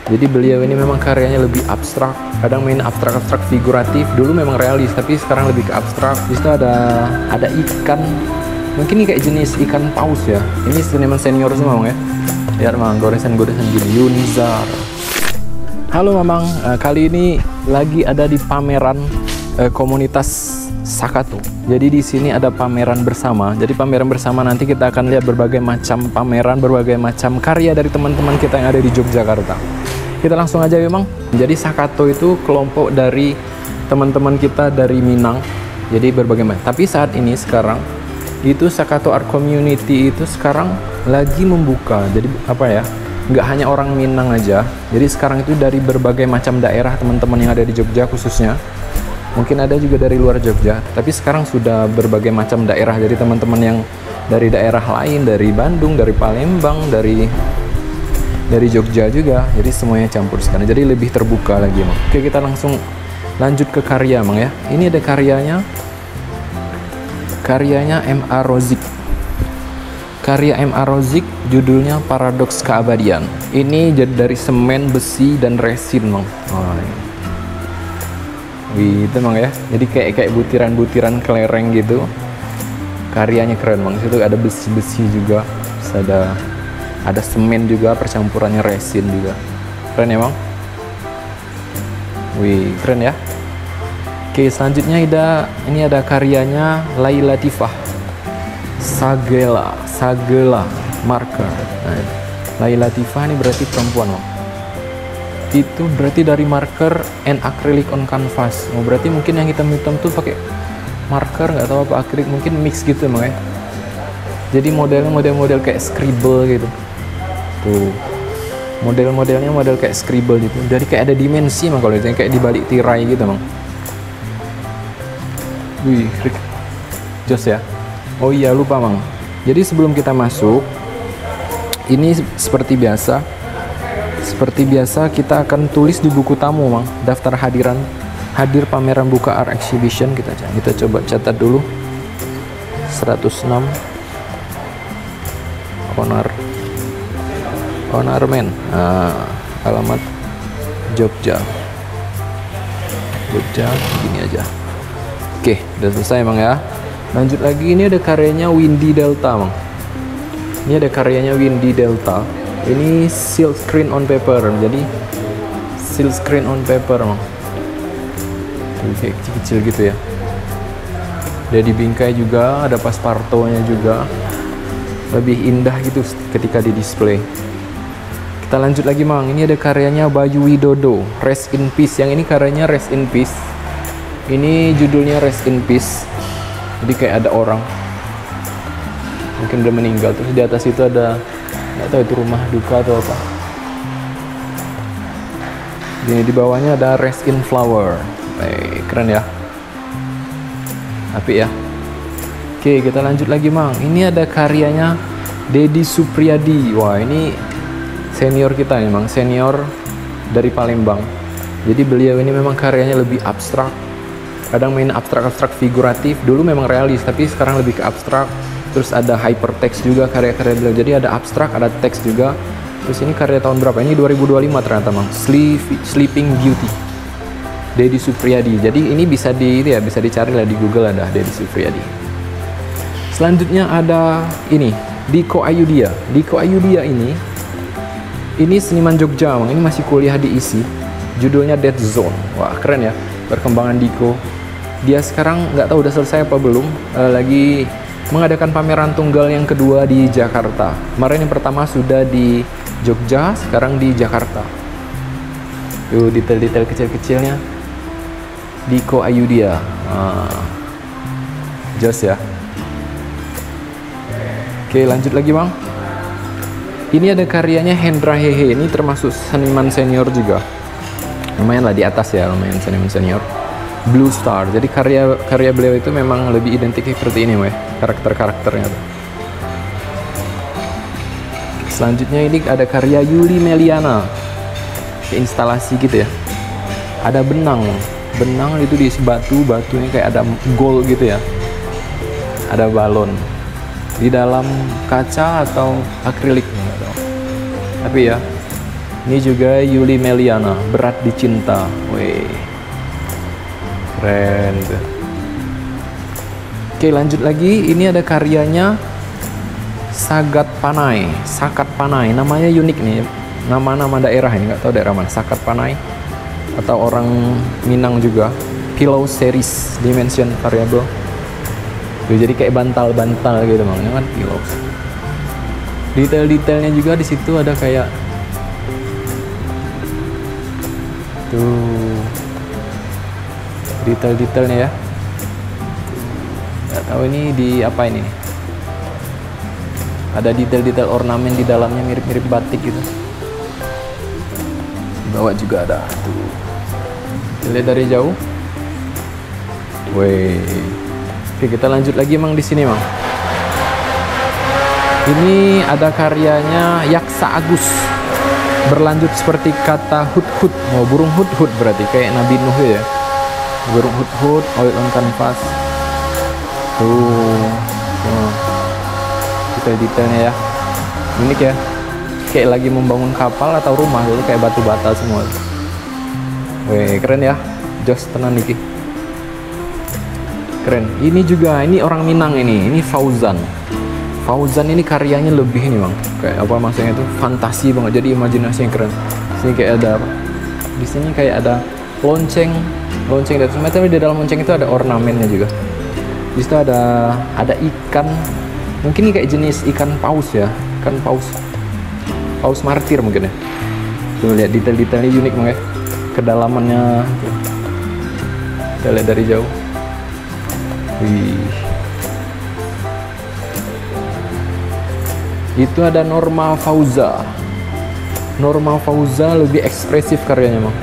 Jadi beliau ini memang karyanya lebih abstrak, kadang main abstrak-abstrak figuratif. Dulu memang realis, tapi sekarang lebih ke abstrak. Di situ ada ikan, mungkin ini kayak jenis ikan paus ya. Ini seniman senior semua Mang ya. Lihat Mang, goresan-goresan gini. Yunizar. Halo Mamang, kali ini lagi ada di pameran komunitas Sakato. Jadi di sini ada pameran bersama. Jadi pameran bersama nanti kita akan lihat berbagai macam pameran, berbagai macam karya dari teman-teman kita yang ada di Yogyakarta. Kita langsung aja memang. Jadi Sakato itu kelompok dari teman-teman kita dari Minang. Jadi berbagai macam. Tapi saat ini sekarang itu Sakato Art Community itu sekarang lagi membuka. Jadi apa ya? Nggak hanya orang Minang aja. Jadi sekarang itu dari berbagai macam daerah teman-teman yang ada di Jogja khususnya. Mungkin ada juga dari luar Jogja, tapi sekarang sudah berbagai macam daerah. Jadi teman-teman yang dari daerah lain, dari Bandung, dari Palembang, dari Jogja juga. Jadi semuanya campur sekarang. Jadi lebih terbuka lagi, Mang. Oke, kita langsung lanjut ke karya, Mang ya. Ini ada karyanya M.A. Rozik. Karya M.A. Rozik judulnya Paradoks Keabadian. Ini jadi dari semen, besi, dan resin, Mang. Oh, ini. Wih, itu Mang ya. Jadi kayak butiran-butiran kelereng gitu. Karyanya keren Mang. Situ ada besi-besi juga. Terus ada semen juga, percampurannya resin juga. Keren ya Mang. Wih, keren ya. Oke, selanjutnya ini ada karyanya Laila Tifah. Sagela marker. Nah, Laila Tifah ini berarti perempuan Mang. Itu berarti dari marker and acrylic on canvas. Oh, berarti mungkin yang hitam-hitam tuh pakai marker, nggak tahu apa akrilik, mungkin mix gitu Mang ya. Jadi model kayak scribble gitu. Tuh. Model-modelnya model kayak scribble gitu. Jadi kayak ada dimensi Mang kalau itu, kayak di balik tirai gitu Mang. Wih, jos ya. Oh iya, lupa Mang. Jadi sebelum kita masuk, ini seperti biasa kita akan tulis di buku tamu Mang, daftar hadir pameran buka art exhibition. Kita coba catat dulu. 106 Honarmen. Alamat Jogja gini aja. Oke, udah selesai Mang ya. Lanjut lagi, ini ada karyanya Windy Delta Mang. Ini ada karyanya Windy Delta. Ini silk screen on paper. Jadi silk screen on paper Mang. Kayak kecil-kecil gitu ya. Ada di bingkai juga, ada paspartonya juga. Lebih indah gitu ketika di display. Kita lanjut lagi Mang. Ini ada karyanya Bayu Widodo, Rest in Peace. Yang ini karyanya Rest in Peace. Ini judulnya Rest in Peace. Jadi kayak ada orang mungkin udah meninggal. Terus di atas itu ada, nggak tahu itu rumah duka atau apa. Di bawahnya ada Rest in Flower. Keren ya. Apik ya. Oke, kita lanjut lagi Mang. Ini ada karyanya Deddy Supriyadi. Wah, ini senior kita nih Mang, senior dari Palembang. Jadi beliau ini memang karyanya lebih abstrak, kadang main abstrak-abstrak figuratif. Dulu memang realis, tapi sekarang lebih ke abstrak. Terus ada hypertext juga karya-karya beliau. Jadi ada abstrak, ada teks juga. Terus ini karya tahun berapa? Ini 2025 ternyata Mang. Sleeping Beauty, Deddy Supriyadi. Jadi ini bisa dicari lah di Google, ada Deddy Supriyadi. Selanjutnya ada ini Diko Ayudhya. Diko Ayudhya ini seniman Jogja Mang. Ini masih kuliah di ISI. Judulnya Dead Zone. Wah, keren ya perkembangan Diko. Dia sekarang nggak tahu udah selesai apa belum. Lagi mengadakan pameran tunggal yang kedua di Jakarta. Kemarin yang pertama sudah di Jogja, sekarang di Jakarta. Tuh detail-detail kecil-kecilnya. Diko Ayudhya. Jos ya. Oke, lanjut lagi Bang. Ini ada karyanya Hendra Hehe. Ini termasuk seniman senior juga. Lumayan lah di atas ya, lumayan seniman senior. Blue Star. Jadi karya beliau itu memang lebih identik seperti ini, weh. Karakter-karakternya. Selanjutnya ini ada karya Yuli Meliana. Instalasi gitu ya. Ada benang. Benang itu diisi batunya kayak ada gold gitu ya. Ada balon. Di dalam kaca atau akrilik, nggak tahu. Tapi ya Ini juga Yuli Meliana, Berat di Cinta. Wih, keren tuh. Oke, lanjut lagi. Ini ada karyanya Sagat Panay, Sakat Panay. Namanya unik nih, nama-nama daerah ini, nggak tahu daerah mana. Sakat Panay atau orang Minang juga. Pillow series, dimension variable. Tuh, jadi kayak bantal-bantal gitu makanya kan pillow. Detail-detailnya juga di situ ada kayak tuh detail-detailnya ya. Nggak tahu ini di apa ini nih. Ada detail-detail ornamen di dalamnya mirip-mirip batik gitu. Di bawah juga ada tuh. Lihat dari jauh. Wih. Oke, kita lanjut lagi Mang di sini Mang. Ini ada karyanya Yaksa Agus. Berlanjut seperti kata hut-hut. Oh, burung hut-hut berarti kayak Nabi Nuh ya. Burung hut-hut, oil on canvas. Tuh. Detail-detailnya ya. Unik ya. Kayak lagi membangun kapal atau rumah dulu, kayak batu bata semua. Wih, keren ya. Jos tenan nih. Keren. Ini juga, ini orang Minang ini. Ini Fauzan. Fauzan ini karyanya lebih nih Bang. Kayak apa maksudnya itu fantasi banget. Jadi imajinasi yang keren. Sini kayak ada apa? Di sini kayak ada lonceng dan semacamnya. Di dalam lonceng itu ada ornamennya juga. Di situ ada ikan. Mungkin ini kayak jenis ikan paus ya. Ikan paus martir mungkin ya. Tuh lihat detail-detailnya unik Bang ya. Kedalamannya. Kita lihat dari jauh. Wih. Itu ada Norma Fauza. Norma Fauza lebih ekspresif karyanya Bang.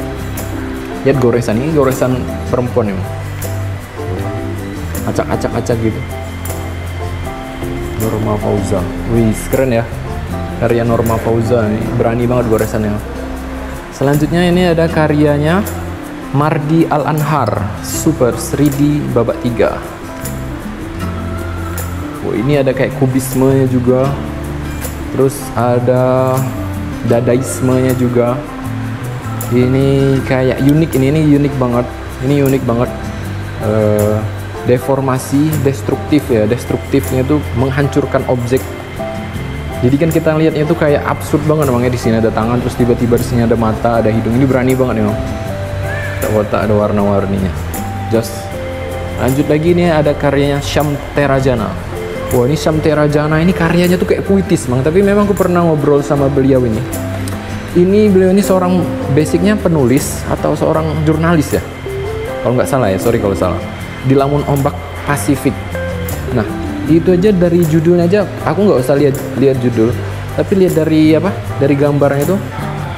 Lihat goresan, ini goresan perempuan ya Bang. Acak-acak gitu. Norma Fauza. Wih, keren ya. Karya Norma Fauza ini berani banget goresannya. Selanjutnya ini ada karyanya Mardi Al-Anhar, Super 3D babak 3. Oh, ini ada kayak kubismenya juga. Terus ada dadaismenya juga. Ini kayak unik, ini unik banget. Ini unik banget. Deformasi destruktif ya. Destruktifnya tuh menghancurkan objek. Jadi kan kita lihatnya tuh kayak absurd banget namanya. Di sini ada tangan, terus tiba-tiba di sini ada mata, ada hidung. Ini berani banget nih, Bang. Tak ada warna-warninya. Just lanjut lagi nih ada karyanya Syam Terajana. Wah, ini Syam Terajana ini karyanya tuh kayak puitis Bang, tapi memang aku pernah ngobrol sama beliau ini. Beliau ini seorang basicnya penulis atau seorang jurnalis ya. Kalau nggak salah ya, sorry kalau salah. Di Lamun Ombak Pasifik. Nah, itu aja dari judulnya aja aku nggak usah lihat judul, tapi lihat dari apa? Dari gambarnya itu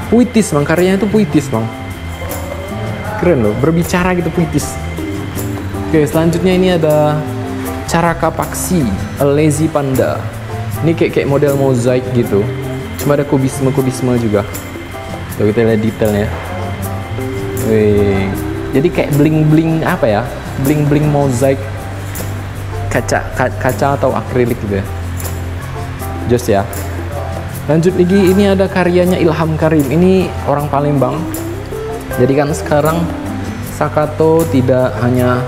puitis Bang, karyanya itu puitis Bang. Keren loh, berbicara gitu puitis. Oke, selanjutnya ini ada Caraka Paksi, A Lazy Panda. Ini kayak model mozaik gitu. Cuma ada kubisme juga. Tuh, kita lihat detailnya. Wih. Jadi kayak bling-bling apa ya? Bling-bling mozaik kaca atau akrilik gitu ya. Jos ya. Lanjut lagi, ini ada karyanya Ilham Karim. Ini orang Palembang. Jadi kan sekarang Sakato tidak hanya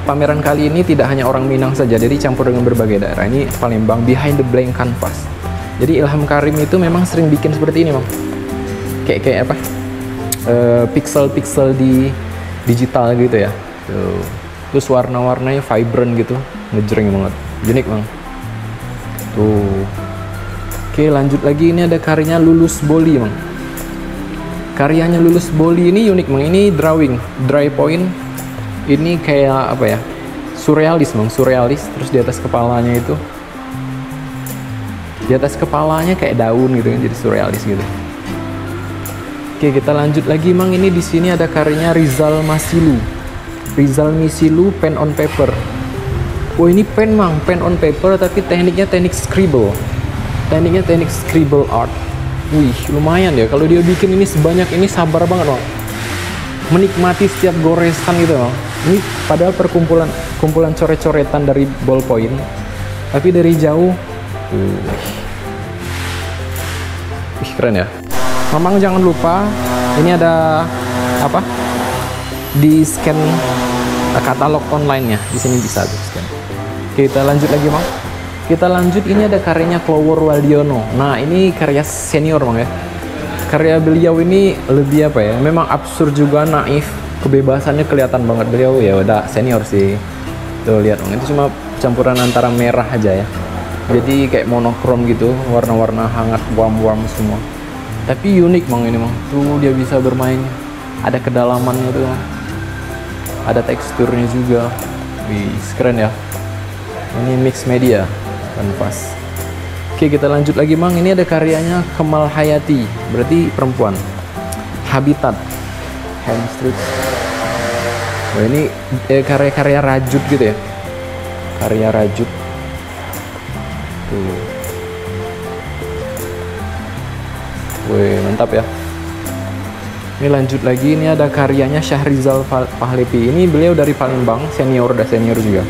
pameran kali ini tidak hanya orang Minang saja, jadi campur dengan berbagai daerah. Ini Palembang, Behind the Blank Canvas. Jadi Ilham Karim itu memang sering bikin seperti ini Bang. Kayak apa? Pixel-pixel di digital gitu ya. Tuh. Terus warna-warnanya vibrant gitu, ngejreng banget. Unik Bang. Tuh. Oke, lanjut lagi, ini ada karyanya Lulus Boli Bang. Karyanya Lulus Boli ini unik Bang. Ini dry point. Ini kayak apa ya? Surrealis Bang, surrealis. Terus di atas kepalanya itu, di atas kepalanya kayak daun gitu kan, jadi surrealis gitu. Oke, kita lanjut lagi Bang. Ini di sini ada karyanya Rizal Masilu. Rizal Masilu, pen on paper. Oh, ini pen Bang, pen on paper tapi tekniknya teknik scribble. Tekniknya teknik scribble art. Wih, lumayan ya. Kalau dia bikin ini sebanyak ini, sabar banget Bang. Menikmati setiap goresan gitu Bang. Ini padahal kumpulan coret-coretan dari ballpoint, tapi dari jauh, wih, keren ya. Memang jangan lupa ini ada apa? Di scan katalog online-nya. Di sini bisa tuh scan. Kita lanjut lagi, Bang. Kita lanjut, ini ada karyanya Clower Waldiono. Nah, ini karya senior, Bang ya. Karya beliau ini lebih apa ya? Memang absurd juga, naif. Kebebasannya kelihatan banget. Beliau ya udah senior sih. Tuh lihat, Bang. Itu cuma campuran antara merah aja ya. Jadi kayak monokrom gitu, warna-warna hangat, warm-warm semua. Tapi unik, Bang, ini, Bang. Tuh dia bisa bermain. Ada kedalamannya tuh. Ada teksturnya juga. Wih, keren ya. Ini mix media kanvas. Oke, kita lanjut lagi, Bang. Ini ada karyanya Kemal Hayati, berarti perempuan. Habitat Hamstreet. Wah, ini karya-karya rajut gitu ya. Karya rajut. Tuh. Wih, mantap ya. Ini lanjut lagi, ini ada karyanya Syahrizal Pahlevi. Ini beliau dari Palembang, udah senior juga.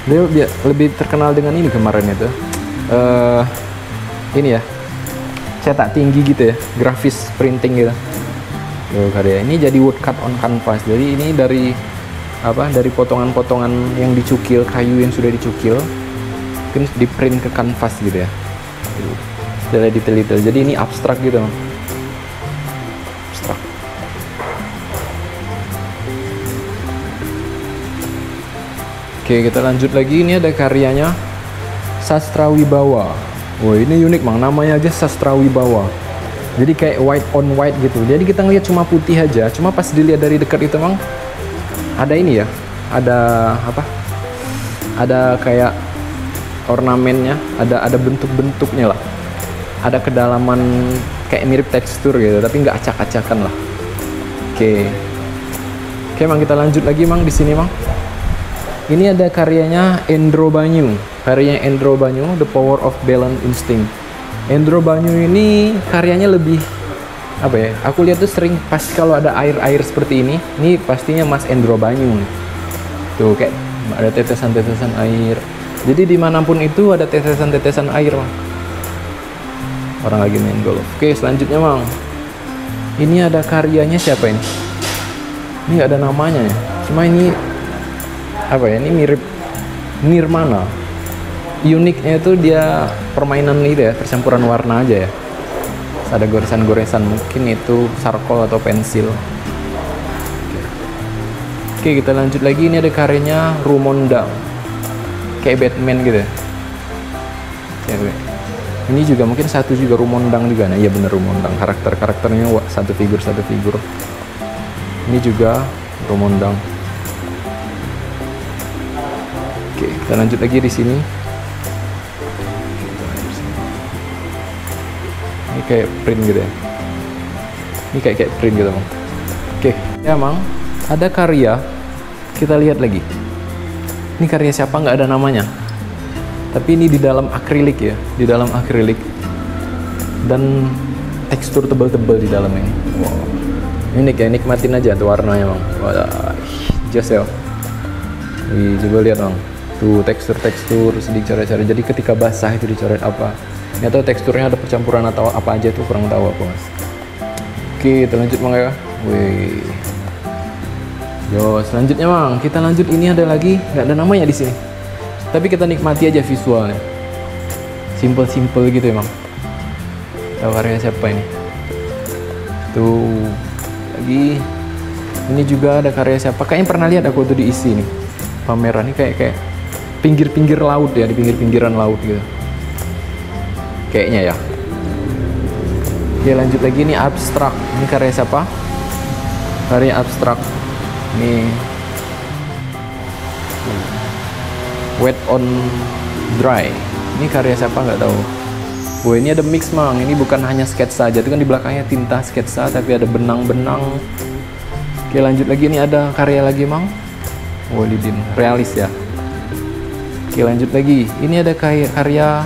Beliau lebih terkenal dengan ini kemarin itu. Ini ya, cetak tinggi gitu ya, grafis printing gitu. Tuh, karya ini jadi woodcut on canvas. Jadi ini dari apa? Dari potongan-potongan yang dicukil, kayu yang sudah dicukil, mungkin di print ke kanvas gitu ya. Sudah detail-detail. Jadi ini abstrak gitu, abstrak. Oke, kita lanjut lagi. Ini ada karyanya Sastrawibawa. Wah, ini unik, Bang. Namanya aja Sastrawibawa. Jadi kayak white on white gitu. Jadi kita ngeliat cuma putih aja. Cuma pas dilihat dari dekat itu, Bang, ada ini ya. Ada apa? Ada kayak ornamennya. Ada bentuk-bentuknya lah. Ada kedalaman kayak mirip tekstur gitu. Tapi nggak acak-acakan lah. Oke. Oke, Bang, kita lanjut lagi, Bang, di sini, Bang. Ini ada karyanya Endro Banyu. Karyanya Endro Banyu, The Power of Balance Instinct. Endro Banyu ini karyanya lebih apa ya? Aku lihat tuh sering pas kalau ada air-air seperti ini pastinya Mas Endro Banyu. Tuh kayak ada tetesan-tetesan air. Jadi dimanapun itu ada tetesan-tetesan air, Bang. Orang lagi main golf. Oke, selanjutnya, Bang. Ini ada karyanya siapa ini? Ini nggak ada namanya ya. Cuma ini apa ya, ini mirip Nirmana. Uniknya itu dia permainan itu ya, percampuran warna aja ya. Ada goresan-goresan, mungkin itu charcoal atau pensil. Oke, kita lanjut lagi. Ini ada karyanya Rumondang, kayak Batman gitu ya. Oke. Ini juga mungkin satu juga Rumondang juga. Nah iya bener, Rumondang. Karakternya satu figur. Ini juga Rumondang. Oke, kita lanjut lagi di sini. Ini kayak print gitu ya. Ini kayak print gitu, Bang. Oke, ya, Bang. Ada karya. Kita lihat lagi. Ini karya siapa? Nggak ada namanya. Tapi ini di dalam akrilik ya, di dalam akrilik. Dan tekstur tebal-tebal di dalamnya. Wow. Unik ya, nikmatin aja tuh warnanya, Bang. Wah, just ya. Coba lihat, Bang. Tuh tekstur sedikit coret-coret. Jadi ketika basah itu dicoret apa? Atau teksturnya ada percampuran atau apa aja tuh kurang tahu aku, Mas. Oke, kita lanjut, Bang ya. Wih. Yo, selanjutnya, Bang. Kita lanjut, ini ada lagi nggak ada namanya di sini. Tapi kita nikmati aja visualnya. Simple gitu ya, Bang. Tahu karyanya siapa ini? Tuh. Lagi. Ini juga ada karya siapa? Kayaknya pernah lihat aku tuh diisi nih. Pameran ini kayak pinggir-pinggir laut ya, di pinggir-pinggiran laut gitu. Kayaknya ya. Oke, lanjut lagi, ini abstrak. Ini karya siapa? Karya abstrak. Ini Wet on Dry. Ini karya siapa nggak tahu. Wah, ini ada mix, Bang. Ini bukan hanya sketsa aja, itu kan di belakangnya tinta sketsa, tapi ada benang-benang. Oke, lanjut lagi, ini ada karya lagi, Bang. Walidin, realis ya. Oke, lanjut lagi. Ini ada karya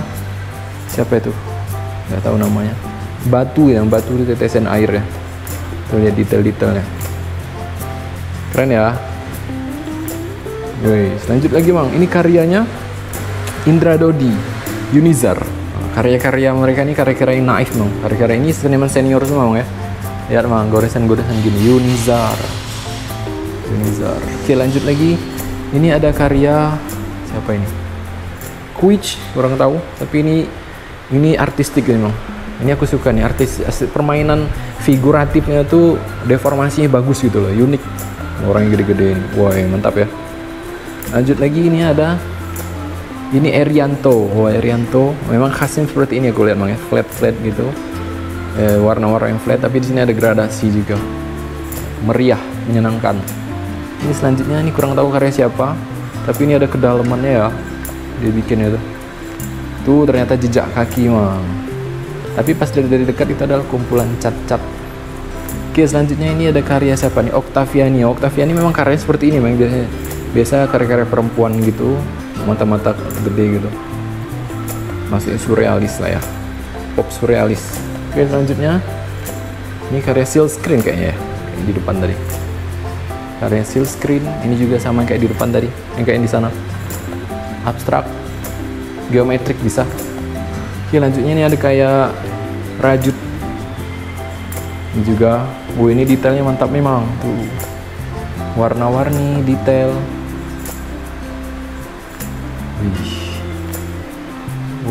siapa itu? Nggak tahu namanya. Batu ya, batu di tetesan air ya. Tuh lihat detail-detailnya. Keren ya. Woi, lanjut lagi, Bang. Ini karyanya Indra Dodi Yunizar. Karya-karya mereka ini karya-karya yang naif Mang. Karya-karya ini seniman senior semua Mang ya. Lihat Mang, goresan-goresan gini. Yunizar. Oke, lanjut lagi. Ini ada karya siapa ini? Kuich, kurang tahu. Tapi ini artistik ini Mang. Ini aku suka nih, permainan figuratifnya tuh deformasinya bagus gitu loh, unik. Orangnya gede-gede ini. Wah, mantap ya. Lanjut lagi, ini Erianto. Wah, Erianto memang khasnya seperti ini aku lihat Mang ya, flat gitu. Warna-warna yang flat, tapi di sini ada gradasi juga. Meriah, menyenangkan. Ini selanjutnya ini kurang tahu karya siapa, tapi ini ada kedalamannya ya. Dia bikin itu. Tuh ternyata jejak kaki Mang. Tapi pas dari dekat itu adalah kumpulan cat-cat. Oke, selanjutnya ini ada karya siapa nih? Octaviani. Octaviani memang karyanya seperti ini Mang. Biasa karya-karya perempuan gitu, mata-mata gede gitu. Masih surrealis lah ya, pop surrealis. Oke, selanjutnya ini karya Silkscreen kayaknya ya, kayak di depan tadi. Karya Silkscreen ini juga sama kayak di depan tadi, yang kayak di sana. Abstrak, geometrik bisa. Oke, lanjutnya ini ada kayak rajut. Ini juga, ini detailnya mantap memang. Tuh, warna-warni, detail.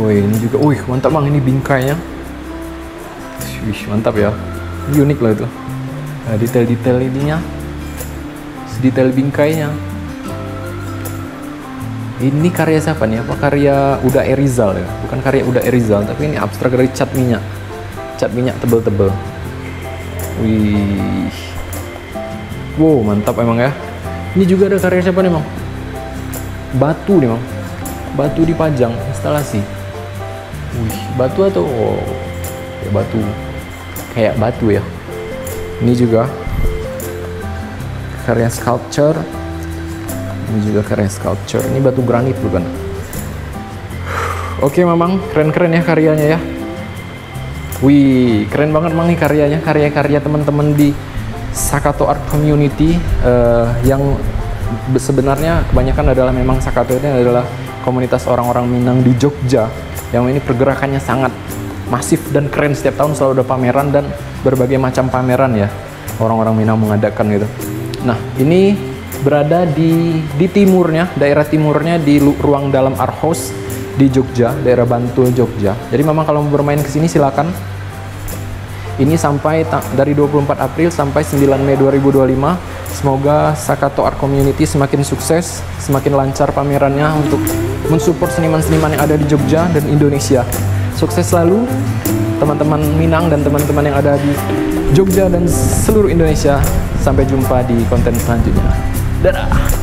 Wih, ini juga, mantap Mang, ini bingkainya. Mantap ya, ini unik loh itu. Nah, detail-detail ininya, detail bingkainya. Ini karya siapa nih? Apa karya Uda Erizal ya? Bukan karya Uda Erizal, tapi ini abstrak dari cat minyak tebel-tebel. Wih, wow, mantap emang ya. Ini juga ada karya siapa nih Mang? Batu nih Mang. Batu dipajang, instalasi. Wih, batu atau kayak batu ya. Ini juga karya sculpture. Ini juga karya sculpture. Ini batu granit bukan? Oke Mamang, keren-keren ya karyanya ya. Wih, keren banget Mang nih karyanya. Karya-karya teman-teman di Sakato Art Community yang sebenarnya kebanyakan adalah memang Sakato ini adalah komunitas orang-orang Minang di Jogja yang ini pergerakannya sangat masif dan keren. Setiap tahun selalu ada pameran dan berbagai macam pameran ya orang-orang Minang mengadakan gitu. Nah, ini berada di timurnya, daerah timurnya di ruang dalam Art House di Jogja, daerah Bantul Jogja. Jadi memang kalau mau bermain ke sini silakan. Ini sampai dari 24 April sampai 9 Mei 2025. Semoga Sakato Art Community semakin sukses, semakin lancar pamerannya untuk mensupport seniman-seniman yang ada di Jogja dan Indonesia. Sukses selalu teman-teman Minang dan teman-teman yang ada di Jogja dan seluruh Indonesia. Sampai jumpa di konten selanjutnya. Dadah!